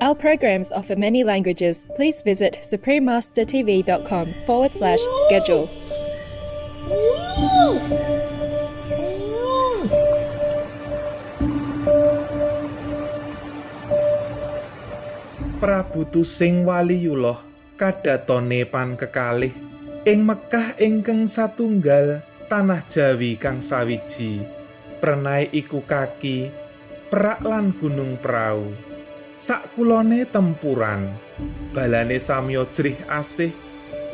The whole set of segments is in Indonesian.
Our programs offer many languages. Please visit suprememastertv.com/schedule. Prabu Tusing Waliyullah kadatone pan kekalih ing Mekah ingkang satunggal tanah Jawi kang sawiji prenai iku kaki perak lan gunung prau sakulone tempuran balane samya jrih asih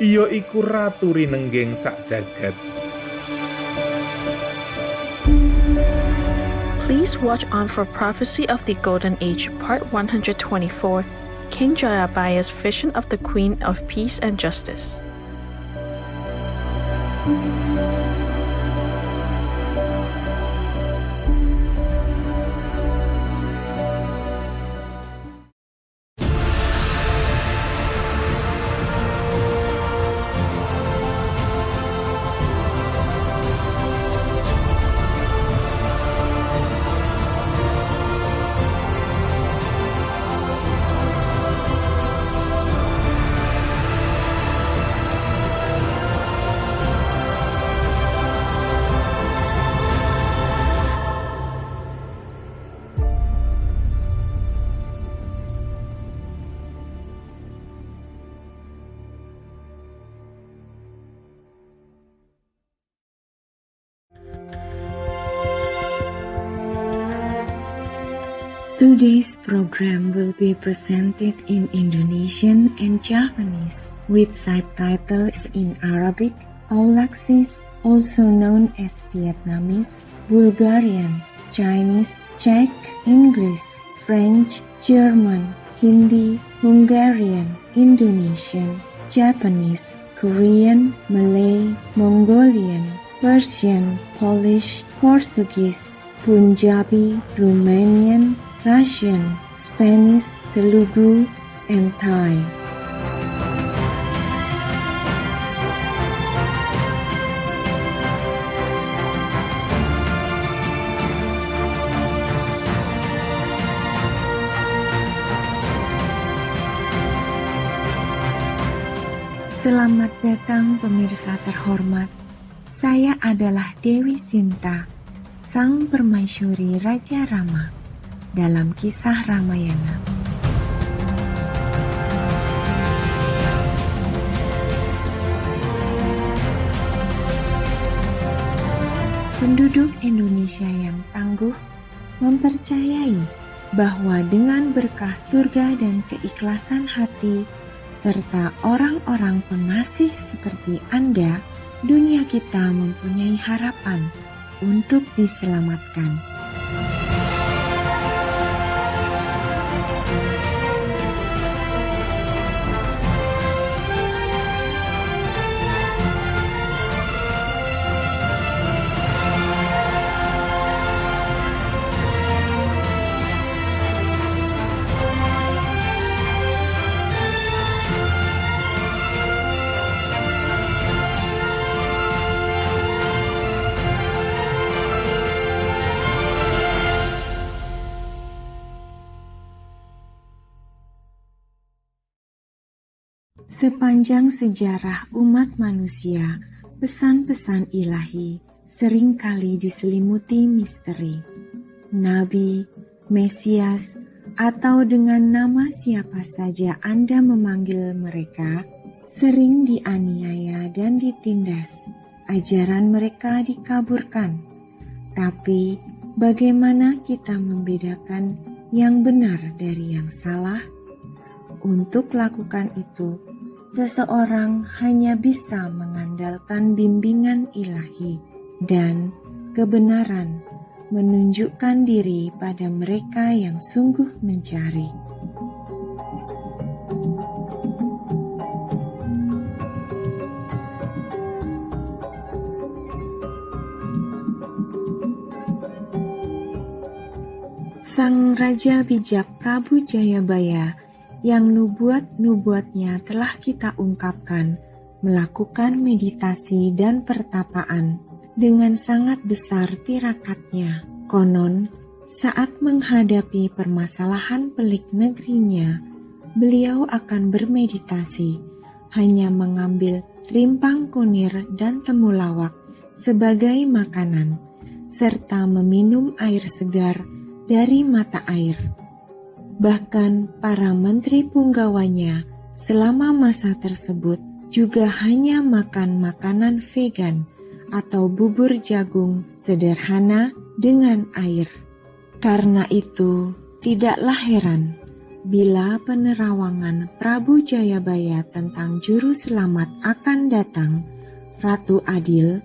iya iku ratu rinengging sak jagat. Please watch on for Prophecy of the Golden Age, Part 124, King Jayabaya's Vision of the Queen of Peace and Justice. Today's program will be presented in Indonesian and Japanese with subtitles in Arabic, Aulacese, also known as Vietnamese, Bulgarian, Chinese, Czech, English, French, German, Hindi, Hungarian, Indonesian, Japanese, Korean, Malay, Mongolian, Persian, Polish, Portuguese, Punjabi, Romanian, Russian, Spanish, Telugu, and Thai. Selamat datang pemirsa terhormat. Saya adalah Dewi Sinta, sang permaisuri Raja Rama dalam kisah Ramayana. Penduduk Indonesia yang tangguh mempercayai bahwa dengan berkah surga dan keikhlasan hati serta orang-orang pengasih seperti Anda, dunia kita mempunyai harapan untuk diselamatkan. Sepanjang sejarah umat manusia, pesan-pesan ilahi seringkali diselimuti misteri. Nabi, Mesias, atau dengan nama siapa saja Anda memanggil mereka, sering dianiaya dan ditindas. Ajaran mereka dikaburkan. Tapi, bagaimana kita membedakan yang benar dari yang salah? Untuk lakukan itu, seseorang hanya bisa mengandalkan bimbingan ilahi dan kebenaran menunjukkan diri pada mereka yang sungguh mencari. Sang Raja Bijak Prabu Jayabaya yang nubuat-nubuatnya telah kita ungkapkan, melakukan meditasi dan pertapaan dengan sangat besar tirakatnya. Konon, Saat menghadapi permasalahan pelik negerinya, beliau akan bermeditasi, hanya mengambil rimpang kunir dan temulawak sebagai makanan, serta meminum air segar dari mata air. Bahkan para menteri punggawanya selama masa tersebut juga hanya makan makanan vegan atau bubur jagung sederhana dengan air. Karena itu, tidaklah heran bila penerawangan Prabu Jayabaya tentang Juru Selamat akan datang, Ratu Adil,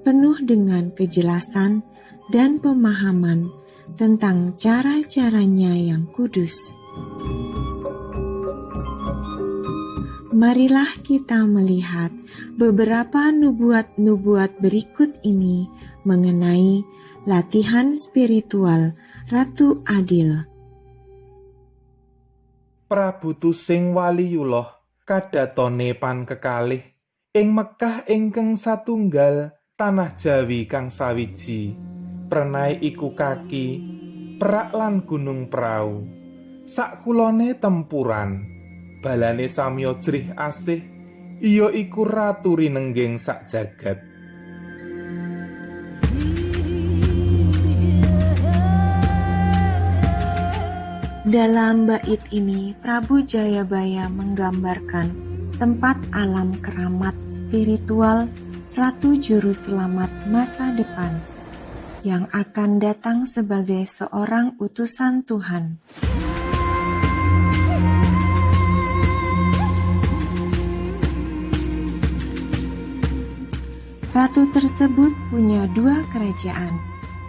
penuh dengan kejelasan dan pemahaman tentang cara-caranya yang kudus. Marilah kita melihat beberapa nubuat-nubuat berikut ini mengenai latihan spiritual Ratu Adil. Prabu Tusing Waliyullah kadatone pan kekalih ing Mekah ingkang satunggal tanah Jawi kang sawiji. Prenai iku kaki, perak lan gunung prau. Sakulone tempuran, balane samya jrih asih, iya iku ratu rinengging sak jagat. Dalam bait ini, Prabu Jayabaya menggambarkan tempat alam keramat spiritual Ratu Juru Selamat masa depan yang akan datang sebagai seorang utusan Tuhan. Ratu tersebut punya dua kerajaan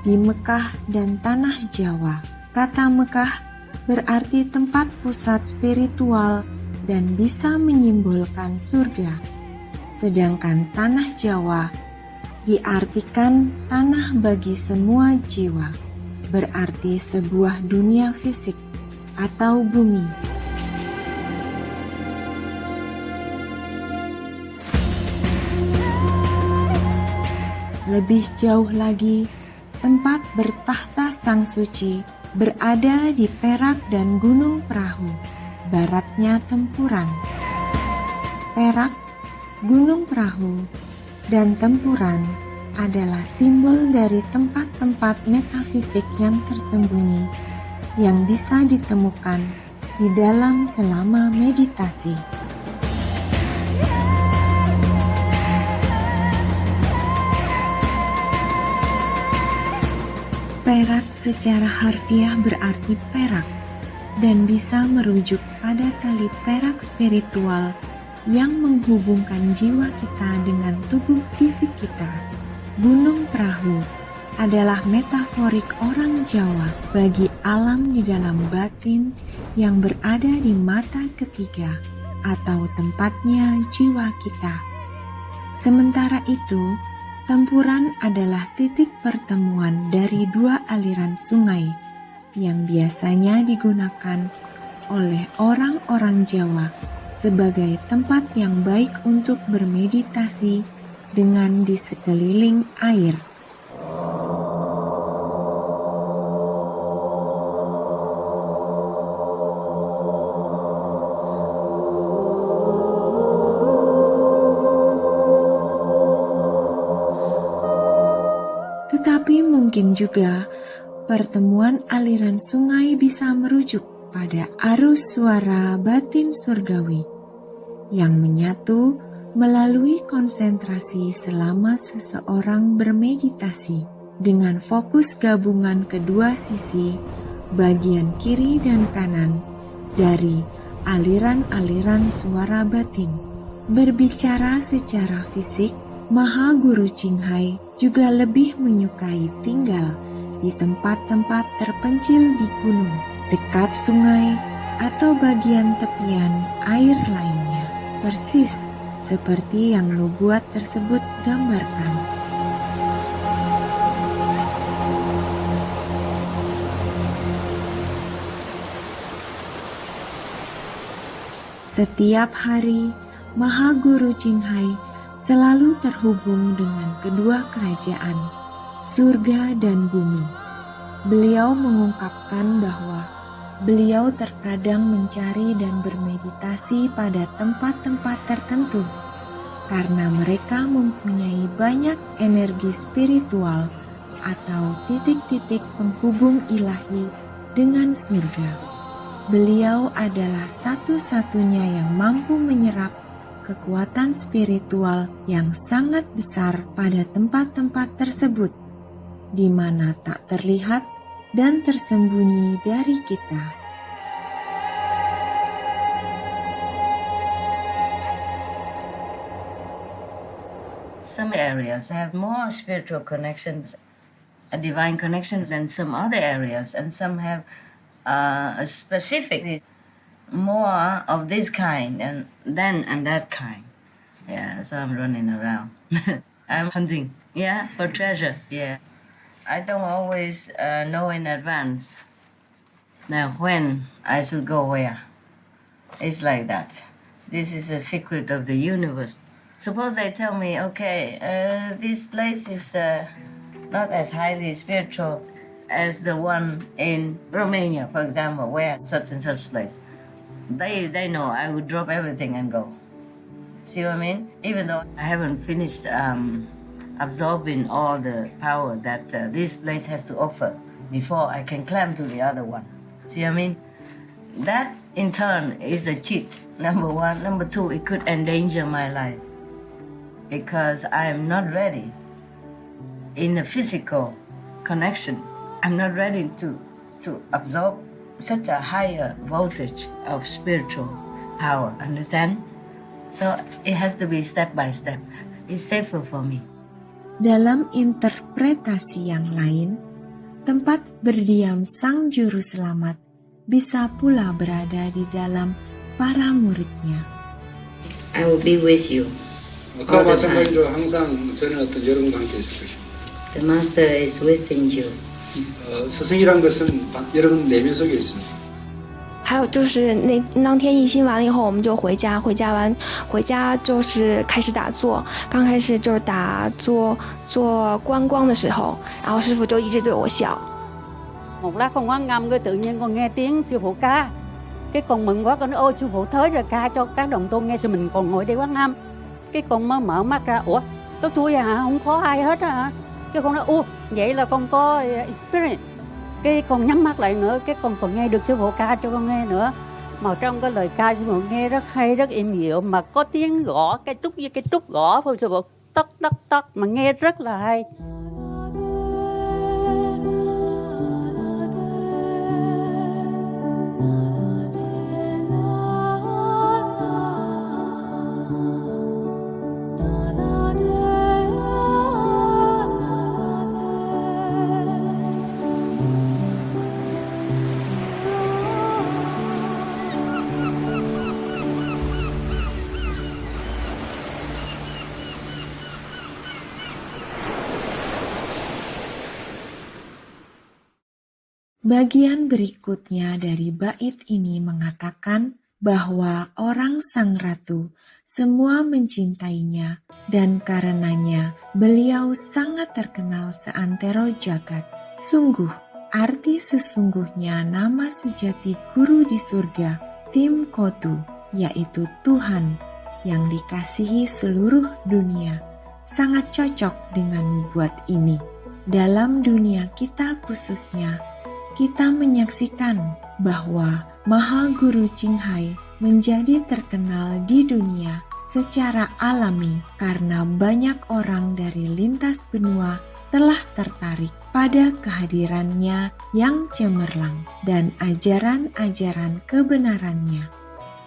di Mekah dan Tanah Jawa. Kata Mekah berarti tempat pusat spiritual dan bisa menyimbolkan surga. Sedangkan Tanah Jawa diartikan tanah bagi semua jiwa, berarti sebuah dunia fisik atau bumi. Lebih jauh lagi, tempat bertahta Sang Suci berada di Perak dan Gunung Perahu, baratnya Tempuran. Perak, Gunung Perahu, dan Tempuran adalah simbol dari tempat-tempat metafisik yang tersembunyi yang bisa ditemukan di dalam selama meditasi. Perak secara harfiah berarti perak dan bisa merujuk pada tali perak spiritual yang menghubungkan jiwa kita dengan tubuh fisik kita. Gunung Perahu adalah metaforik orang Jawa bagi alam di dalam batin yang berada di mata ketiga atau tempatnya jiwa kita. Sementara itu, Tempuran adalah titik pertemuan dari dua aliran sungai yang biasanya digunakan oleh orang-orang Jawa sebagai tempat yang baik untuk bermeditasi dengan di sekeliling air. Tetapi mungkin juga pertemuan aliran sungai bisa merujuk pada arus suara batin surgawi yang menyatu melalui konsentrasi selama seseorang bermeditasi dengan fokus gabungan kedua sisi bagian kiri dan kanan dari aliran-aliran suara batin. Berbicara secara fisik, Maha Guru Qinghai juga lebih menyukai tinggal di tempat-tempat terpencil di gunung, dekat sungai, atau bagian tepian air lainnya, persis seperti yang nubuat tersebut gambarkan. Setiap hari, Maha Guru Qinghai selalu terhubung dengan kedua kerajaan, surga dan bumi, beliau mengungkapkan bahwa beliau terkadang mencari dan bermeditasi pada tempat-tempat tertentu karena mereka mempunyai banyak energi spiritual atau titik-titik penghubung ilahi dengan surga. Beliau adalah satu-satunya yang mampu menyerap kekuatan spiritual yang sangat besar pada tempat-tempat tersebut, di mana tak terlihat dan tersembunyi dari kita. Some areas have more spiritual connections, divine connections than some other areas, and some have specifically more of this kind and that kind. Yeah, so I'm running around. I'm hunting, for treasure, I don't always know in advance now when I should go where. It's like that. This is a secret of the universe. Suppose they tell me, okay, this place is not as highly spiritual as the one in Romania, for example, where such and such place. They know I would drop everything and go. See what I mean? Even though I haven't finished absorbing all the power that this place has to offer before I can climb to the other one. See what I mean? That in turn is a cheat, number one. Number two, it could endanger my life because I am not ready in the physical connection. I'm not ready to absorb such a higher voltage of spiritual power, understand? So it has to be step by step. It's safer for me. Dalam interpretasi yang lain, tempat berdiam Sang Juru Selamat bisa pula berada di dalam para muridnya. I will be with you. 그와 마찬가지로 항상 저는 어떤 여러분과 함께 있을 것입니다. The Master is within you. 스승이란 것은 여러분 내면 속에 있습니다. 还有就是当天一心完了以后，我们就回家就是开始打坐。刚开始就是打坐做观光的时候，然后师父就一直对我笑。Một lát con quán ngâm cái tự nhiên con nghe tiếng sư phụ ca, cái con mừng quá, con nói ôi sư phụ tới rồi, ca cho các đồng tu nghe, rồi mình còn ngồi đây quán ngâm. Cái con mới mở mắt ra, ủa tôi thui hả, không có ai hết hả? Cái con nói vậy là con có experience. Cái con nhắm mắt lại nữa, cái con còn nghe được sư phụ ca cho con nghe nữa. Mà trong cái lời ca sư phụ nghe rất hay, rất êm dịu, mà có tiếng gõ cái trúc với cái trúc gõ thôi sư phụ, tắc tắc tắc mà nghe rất là hay. Bagian berikutnya dari bait ini mengatakan bahwa orang Sang Ratu semua mencintainya dan karenanya beliau sangat terkenal seantero jagat. Sungguh, arti sesungguhnya nama sejati guru di surga, Tim Kotu, yaitu Tuhan yang dikasihi seluruh dunia, sangat cocok dengan nubuat ini. Dalam dunia kita khususnya, kita menyaksikan bahwa Mahal Guru Qinghai menjadi terkenal di dunia secara alami karena banyak orang dari lintas benua telah tertarik pada kehadirannya yang cemerlang dan ajaran-ajaran kebenarannya.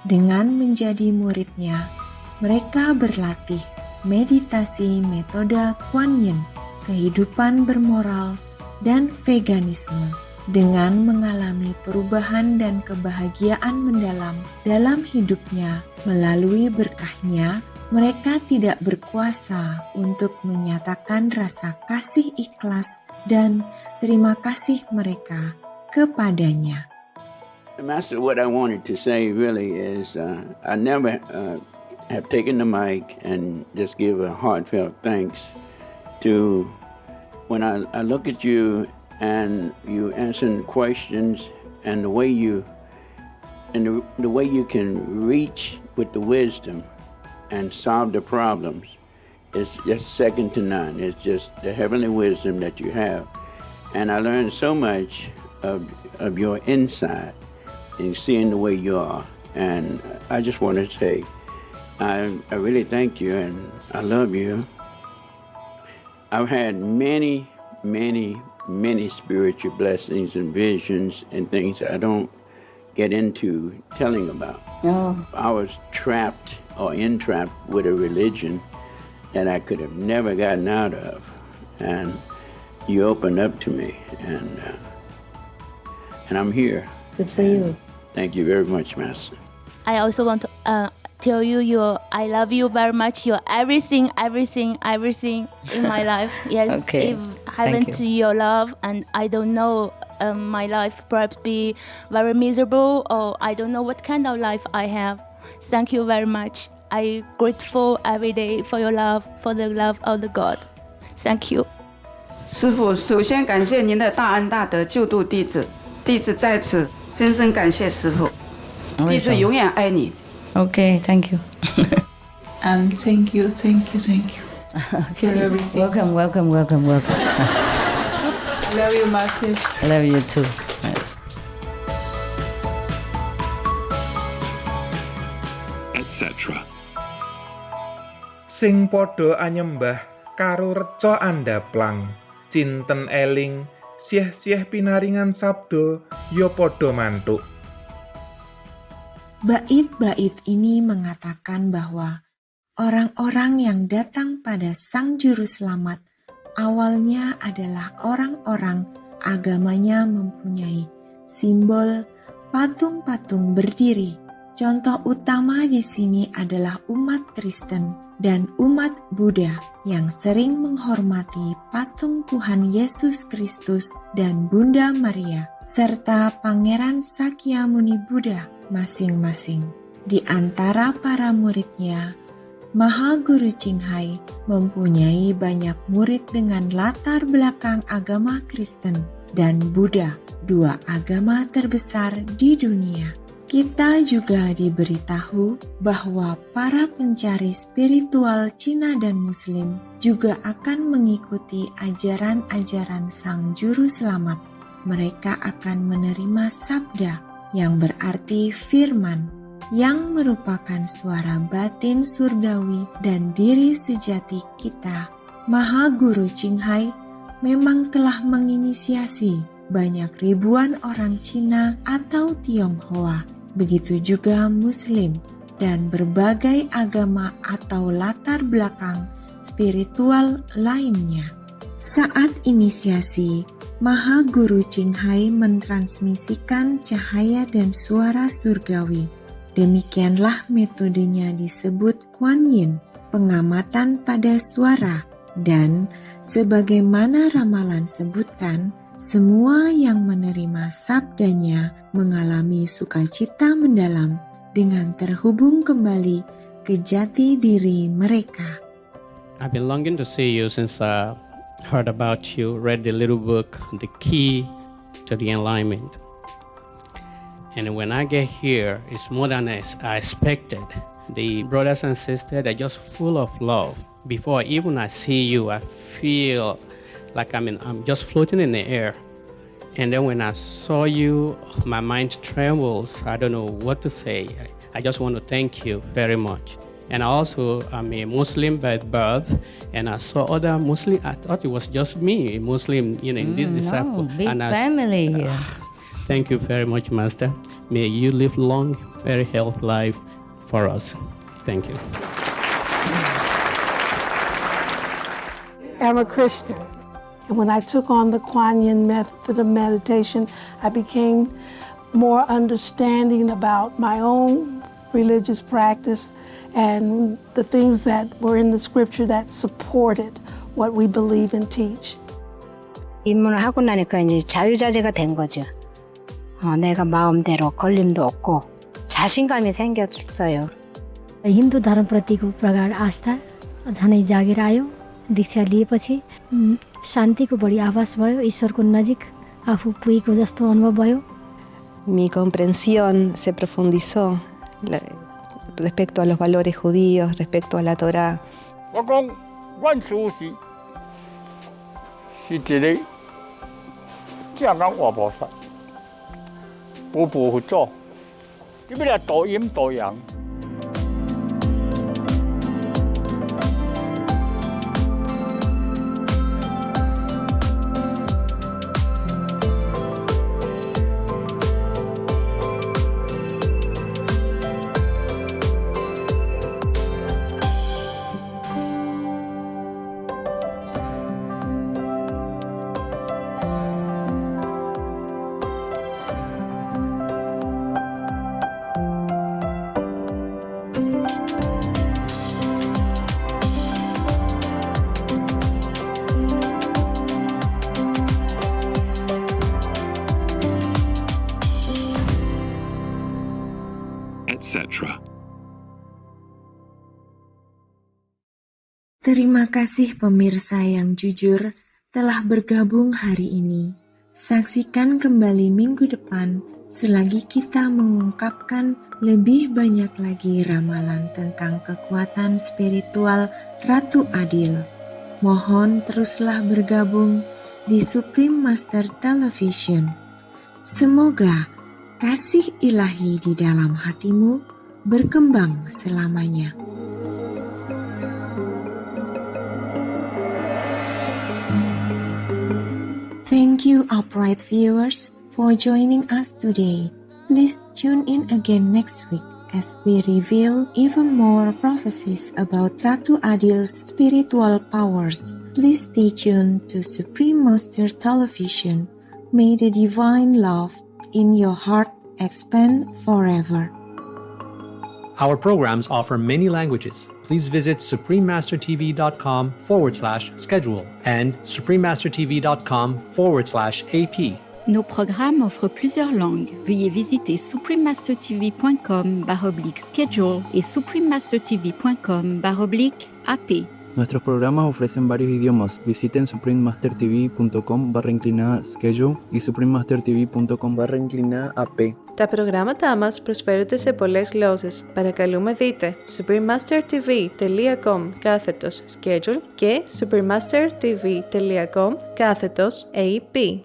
Dengan menjadi muridnya, mereka berlatih meditasi metode Kuan Yin, kehidupan bermoral, dan veganisme. Dengan mengalami perubahan dan kebahagiaan mendalam dalam hidupnya melalui berkahnya, mereka tidak berkuasa untuk menyatakan rasa kasih ikhlas dan terima kasih mereka kepadanya. Master, what I wanted to say really is I never have taken the mic and just give a heartfelt thanks to when I look at you and you answer questions, and the way you can reach with the wisdom and solve the problems is just second to none. It's just the heavenly wisdom that you have. And I learned so much of your insight and seeing the way you are. And I just want to say, I really thank you and I love you. I've had many, many, many spiritual blessings and visions and things I don't get into telling about. Oh. I was trapped or entrapped with a religion that I could have never gotten out of. And you opened up to me, and I'm here. Good for you. Thank you very much, Master. I also want to tell you I love you very much. You're everything in my life. Yes, Okay. If I haven't your love, and I don't know, my life perhaps be very miserable, or I don't know what kind of life I have. Thank you very much. I'm grateful every day for your love, for the love of the God. Thank you. 师父，首先感谢您的大恩大德救度弟子，弟子在此深深感谢师父，弟子永远爱你。Okay, thank you. And thank you for everything. Welcome. I love you, Master. I love you too. Yes. Etc. Sing padha anyembah karo reca andaplang, cinten eling, sieh-sieh pinaringan sabda ya padha mantuk. Bait-bait ini mengatakan bahwa orang-orang yang datang pada Sang Juru Selamat awalnya adalah orang-orang agamanya mempunyai simbol patung-patung berdiri. Contoh utama di sini adalah umat Kristen dan umat Buddha yang sering menghormati patung Tuhan Yesus Kristus dan Bunda Maria, serta Pangeran Sakyamuni Buddha masing-masing. Di antara para muridnya, Mahaguru Qinghai mempunyai banyak murid dengan latar belakang agama Kristen dan Buddha, dua agama terbesar di dunia. Kita juga diberitahu bahwa para pencari spiritual Cina dan Muslim juga akan mengikuti ajaran-ajaran Sang Juru Selamat. Mereka akan menerima sabda yang berarti firman, yang merupakan suara batin surgawi dan diri sejati kita. Mahaguru Qinghai memang telah menginisiasi banyak ribuan orang Cina atau Tionghoa, begitu juga Muslim dan berbagai agama atau latar belakang spiritual lainnya. Saat inisiasi, Mahaguru Qinghai mentransmisikan cahaya dan suara surgawi. Demikianlah metodenya disebut Kuan Yin, pengamatan pada suara, dan sebagaimana ramalan sebutkan, semua yang menerima sabdanya mengalami sukacita mendalam dengan terhubung kembali ke jati diri mereka. I've been longing to see you since I heard about you, read the little book, The Key to the Enlightenment. And when I get here, it's more than I expected. The brothers and sisters are just full of love. Before even I see you, I feel like I'm just floating in the air. And then when I saw you, my mind trembles. I don't know what to say. I just want to thank you very much. And also, I'm a Muslim by birth, and I saw other Muslim. I thought it was just me, a Muslim, in this disciple. No, big family here. Thank you very much, Master. May you live long, very healthy life for us. Thank you. I'm a Christian. And when I took on the Kuan Yin method of meditation, I became more understanding about my own religious practice and the things that were in the scripture that supported what we believe and teach. 입문을 하고 나니까 이제 자유자재가 된 거죠. 내가 마음대로 걸림도 없고 자신감이 생겼어요. हिन्दू धर्मप्रतिको प्रगाढ आस्था झनै जागेर आयो। दीक्षा लिएपछि शान्तिको बढी आभास भयो, ईश्वरको नजिक आफू पुगेको जस्तो अनुभव भयो। Mi comprensión se profundizó respecto a los valores judíos, respecto a la Torá. 我讲，阮师父是一个正人活菩萨，步步佛祖，你要来度阴度阳。etc. Terima kasih pemirsa yang jujur telah bergabung hari ini. Saksikan kembali minggu depan selagi kita mengungkapkan lebih banyak lagi ramalan tentang kekuatan spiritual Ratu Adil. Mohon teruslah bergabung di Supreme Master Television. Semoga kasih ilahi di dalam hatimu berkembang selamanya. Thank you, upright viewers, for joining us today. Please tune in again next week as we reveal even more prophecies about Ratu Adil's spiritual powers. Please stay tuned to Supreme Master Television. May the divine love in your heart expand forever. Our programs offer many languages. Please visit suprememastertv.com/schedule and suprememastertv.com/AP. Nos programmes offrent plusieurs langues. Veuillez visiter suprememastertv.com/schedule et suprememastertv.com/AP. Nuestros programas ofrecen varios idiomas. Visiten suprememastertv.com/schedule y suprememastertv.com/AP. Τα προγράμματά μας προσφέρονται σε πολλές γλώσσες. Παρακαλούμε δείτε suprememastertv.com/schedule και suprememastertv.com/AP.